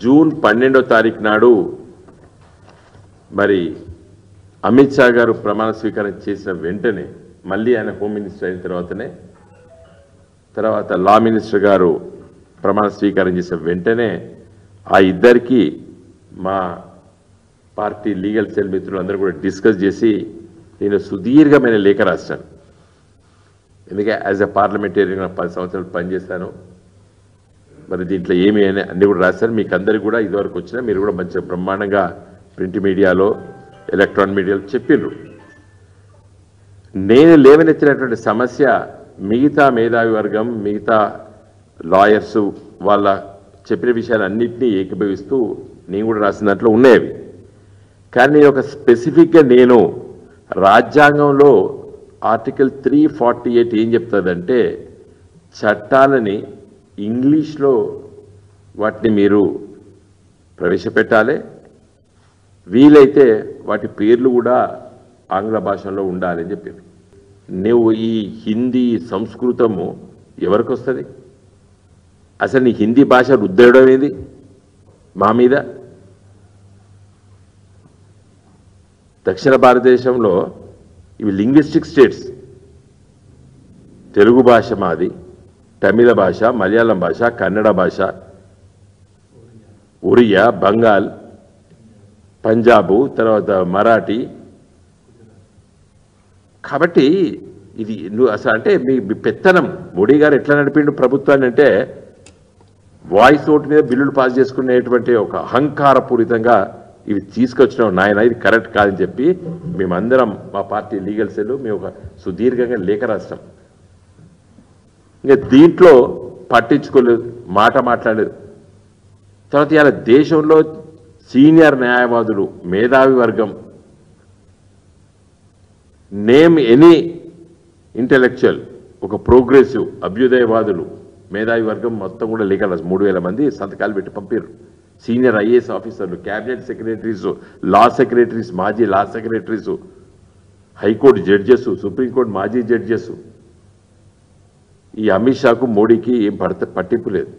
June 12వ తారీఖు నాడు మరి అమిత్ షా గారు ప్రమాణ స్వీకారం చేసిన వెంటనే మళ్ళీ ఆయన హోమ్ మినిస్టర్ అయిన తర్వాత లా మినిస్టర్ గారు ప్రమాణ స్వీకారం చేసిన వెంటనే ఆ ఇద్దరికి మా పార్టీ లీగల్ సెల్ మిత్రులు అందరూ కూడా డిస్కస్ చేసి నేను సుదీర్ఘమైన లేఖ రాశాను. ఎందుకంటే యాజ్ ఎ పార్లమెంటేరియన్ 10 సంవత్సరాలు పనిచేస్తాను. మరి దీంట్లో ఏమి అని అన్నీ కూడా రాశారు. మీకు అందరికీ కూడా ఇదివరకు వచ్చినా మీరు కూడా మంచిగా బ్రహ్మాండంగా ప్రింట్ మీడియాలో ఎలక్ట్రానిక్ మీడియాలో చెప్పిర్రు. నేను లేవనెత్తినటువంటి సమస్య మిగతా మేధావి వర్గం మిగతా లాయర్సు వాళ్ళ చెప్పిన విషయాలన్నింటినీ ఏకీభవిస్తూ నేను కూడా రాసిన దాంట్లో ఉన్నాయి. కానీ ఒక స్పెసిఫిక్గా నేను రాజ్యాంగంలో ఆర్టికల్ 348 ఏం చెప్తుందంటే చట్టాలని ఇంగ్లీష్లో వాటిని మీరు ప్రవేశపెట్టాలి, వీలైతే వాటి పేర్లు కూడా ఆంగ్ల భాషలో ఉండాలని చెప్పారు. నువ్వు ఈ హిందీ సంస్కృతము ఎవరికి వస్తుంది? అసలు నీ హిందీ భాష రుద్దడం ఏది మా మీద? దక్షిణ భారతదేశంలో ఇవి లింగ్విస్టిక్ స్టేట్స్. తెలుగు భాష మాది, తమిళ భాష, మలయాళం భాష, కన్నడ భాష, ఒరియా, బంగాల్, పంజాబు, తర్వాత మరాఠీ. కాబట్టి ఇది నువ్వు అసలు అంటే మీ పెత్తనం మోడీ గారు ఎట్లా నడిపిండు ప్రభుత్వాన్ని అంటే వాయిస్ ఓట్ మీద బిల్లులు పాస్ చేసుకునేటువంటి ఒక అహంకారపూరితంగా ఇవి తీసుకొచ్చినాం నాయన, ఇది కరెక్ట్ కాదని చెప్పి మేమందరం మా పార్టీ లీగల్ సెల్ మేము ఒక సుదీర్ఘంగా లేఖ రాస్తాం. ఇంకా దీంట్లో పట్టించుకోలేదు, మాట మాట్లాడలేదు. తర్వాత ఇలా దేశంలో సీనియర్ న్యాయవాదులు మేధావి వర్గం నేమ్ ఎనీ ఇంటెలెక్చువల్ ఒక ప్రోగ్రెసివ్ అభ్యుదయవాదులు మేధావి వర్గం మొత్తం కూడా లేఖ రాసి 3000 మంది సంతకాలు పెట్టి పంపారు. సీనియర్ ఐఏఎస్ ఆఫీసర్లు, క్యాబినెట్ సెక్రటరీస్, లా సెక్రటరీస్, మాజీ లా సెక్రటరీస్, హైకోర్టు జడ్జెస్, సుప్రీంకోర్టు మాజీ జడ్జెస్. ఈ అమిత్ షాకు మోడీకి ఏం పట్టింపు లేదు.